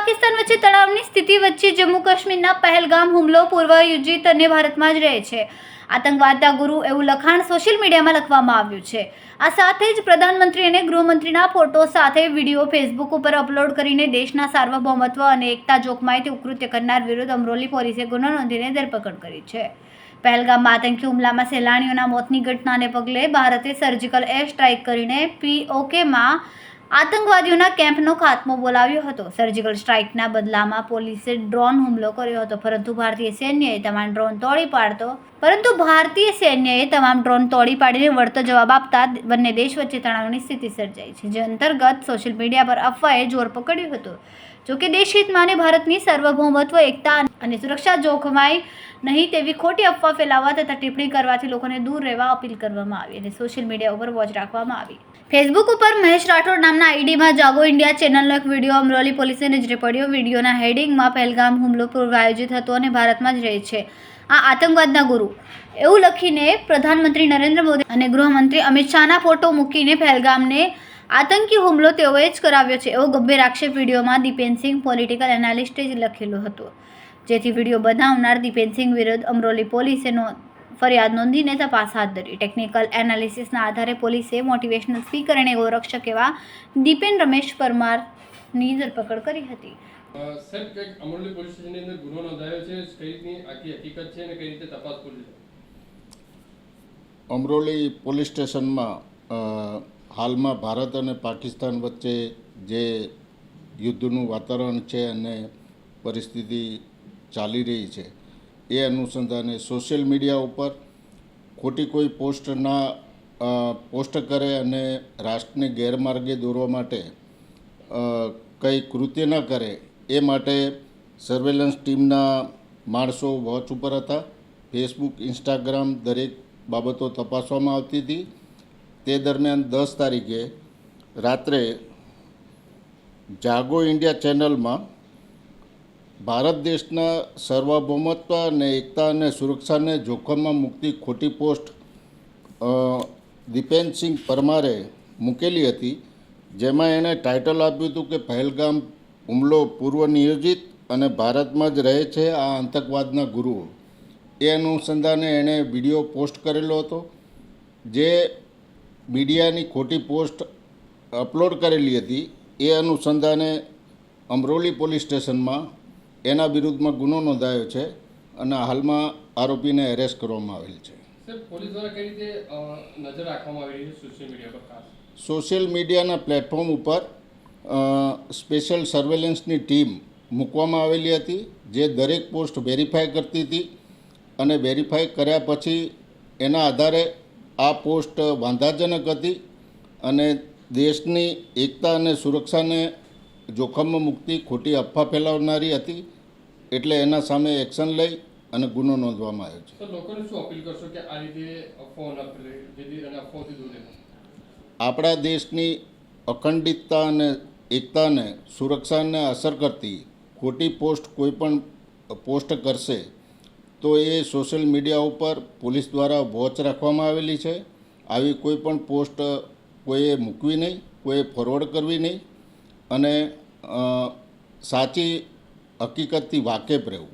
પાકિસ્તાન વચ્ચે તણાવની સ્થિતિ વચ્ચે જમ્મુ કાશ્મીરના પહેલગામ હુમલો પૂર્વયોજિત અને ભારતમાં જ રહે છે આતંકવાદના ગુરુ એવું લખાણ સોશિયલ મીડિયામાં લખવામાં આવ્યું છે। આ સાથે જ પ્રધાનમંત્રી અને ગૃહમંત્રીના ફોટો સાથે વિડીયો ફેસબુક ઉપર અપલોડ કરીને દેશના સાર્વભૌમત્વ અને એકતા જોખમાય તેવું કૃત્ય કરનાર વિરુદ્ધ અમરોલી પોલીસે ગુનો નોંધીને ધરપકડ કરી છે। પહેલગામમાં આતંકી હુમલામાં સહેલાણીઓના મોતની ઘટનાને પગલે ભારતે સર્જિકલ એર સ્ટ્રાઇક કરીને POKમાં આતંકવાદીઓના કેમ્પનો ખાત્મો બોલાવ્યો હતો। સર્જિકલ સ્ટ્રાઇકના બદલામાં પોલીસે ડ્રોન હુમલો કર્યો હતો, પરંતુ ભારતીય સૈન્યએ તમામ ડ્રોન તોડી પાડીને વળતો જવાબ આપતા બંને દેશ વચ્ચે તણાવની સ્થિતિ સર્જાઈ છે, જે અંતર્ગત સોશિયલ મીડિયા પર અફવાએ જોર પકડ્યું હતું। જોકે દેશહિતમાં અને ભારતની સાર્વભૌમત્વ, એકતા અને સુરક્ષા જોખમાય નહીં તેવી ખોટી અફવા ફેલાવવા તથા ટિપ્પણી કરવાથી લોકોને દૂર રહેવા અપીલ કરવામાં આવી અને સોશિયલ મીડિયા ઉપર વોચ રાખવામાં આવી। ફેસબુક ઉપર મહેશ રાઠોડ નામના આઈડીમાં જાગો ઇન્ડિયા ચેનલનો એક વિડીયો અમરોલી પોલીસને નજરે પડ્યો। વિડીયોના હેડિંગમાં પહેલગામ હુમલો પૂર્વાયોજિત હતો અને ભારતમાં જ રહે છે આ આતંકવાદના ગુરુ એવું લખીને પ્રધાનમંત્રી નરેન્દ્ર મોદી અને ગૃહમંત્રી અમિત શાહના ફોટો મૂકીને પહેલગામને આતંકી હુમલો તેઓએ જ કરાવ્યો છે એવો ગંભીર આક્ષેપ વિડીયોમાં દીપેનસિંહ પોલિટિકલ એનાલિસ્ટે જ લખેલો હતો, જેથી વિડીયો બનાવનાર દીપેનસિંહ વિરુદ્ધ અમરોલી પોલીસે ફરિયાદ નોંધીને તપાસ હાથ ધરી। ટેકનિકલ એનાલિસિસના આધારે પોલીસે મોટિવેશનલ સ્પીકર અને ગૌરક્ષક એવા દીપેન રમેશ પરમારની ધરપકડ કરી હતી। સાહેબ, કે અમરોલી પોલીસ સ્ટેશનની અંદર ગુનો નોંધાયો છે, કઈ રીતની આખી હકીકત છે અને કઈ રીતે તપાસ પૂરી છે? અમરોલી પોલીસ સ્ટેશનમાં હાલમાં ભારત અને પાકિસ્તાન વચ્ચે જે યુદ્ધનું વાતાવરણ છે અને પરિસ્થિતિ ચાલી રહી છે એ અનુસંધાને સોશિયલ મીડિયા ઉપર ખોટી કોઈ પોસ્ટ કરે અને રાષ્ટ્રને ગેરમાર્ગે દોરવા માટે કંઈ કૃત્ય ન કરે એ માટે સર્વેલન્સ ટીમના માણસો વોચ ઉપર હતા। ફેસબુક, ઇન્સ્ટાગ્રામ દરેક બાબતો તપાસવામાં આવતી હતી। તે દરમિયાન 10 તારીખે રાત્રે જાગો ઇન્ડિયા ચેનલમાં ભારત દેશના સાર્વભૌમત્વ અને એકતા અને સુરક્ષાને જોખમમાં મૂકતી ખોટી પોસ્ટ દીપેનસિંહ પરમારે મૂકેલી હતી, જેમાં એણે ટાઇટલ આપ્યું હતું કે પહેલગામ હુમલો પૂર્વ નિયોજિત અને ભારતમાં જ રહે છે આ આતંકવાદના ગુરુઓ। એ અનુસંધાને એણે વિડીયો પોસ્ટ કરેલો હતો, જે મીડિયાની ખોટી પોસ્ટ અપલોડ કરેલી હતી। એ અનુસંધાને અમરોલી પોલીસ સ્ટેશનમાં એના વિરુદ્ધમાં ગુનો નોંધાયો છે અને હાલમાં આરોપીને એરેસ્ટ કરવામાં આવેલ છે। પોલીસ દ્વારા કઈ રીતે નજર રાખવામાં આવી રહી છે સોશિયલ મીડિયા પર? ખાસ સોશિયલ મીડિયાના પ્લેટફોર્મ ઉપર સ્પેશિયલ સર્વેલન્સની ટીમ મૂકવામાં આવેલી હતી, જે દરેક પોસ્ટ વેરીફાઈ કરતી હતી અને વેરીફાઈ કર્યા પછી એના આધારે આ પોસ્ટ વાંધાજનક હતી અને દેશની એકતા અને સુરક્ષાને જોખમમાં મૂકતી ખોટી અફવા ફેલાવનારી હતી, એટલે એના સામે એક્શન લઈ અને ગુનો નોંધવામાં આવ્યો છે। તો લોકોને શું અપીલ કરશો કે આ રીતે અફવાઓ ન ફેલે, જેથી અને અફવાઓથી દૂર રહે? આપણા દેશની અખંડિતતા અને એકતાને, સુરક્ષાને અસર કરતી ખોટી પોસ્ટ કોઈ પણ પોસ્ટ કરશે તો એ સોશિયલ મીડિયા ઉપર પોલીસ દ્વારા વોચ રાખવામાં આવેલી છે। આવી કોઈ પણ પોસ્ટ કોઈએ મૂકવી નહીં, કોઈએ ફોરવર્ડ કરવી નહીં અને સાચી હકીકતથી વાકેફ રહેવું।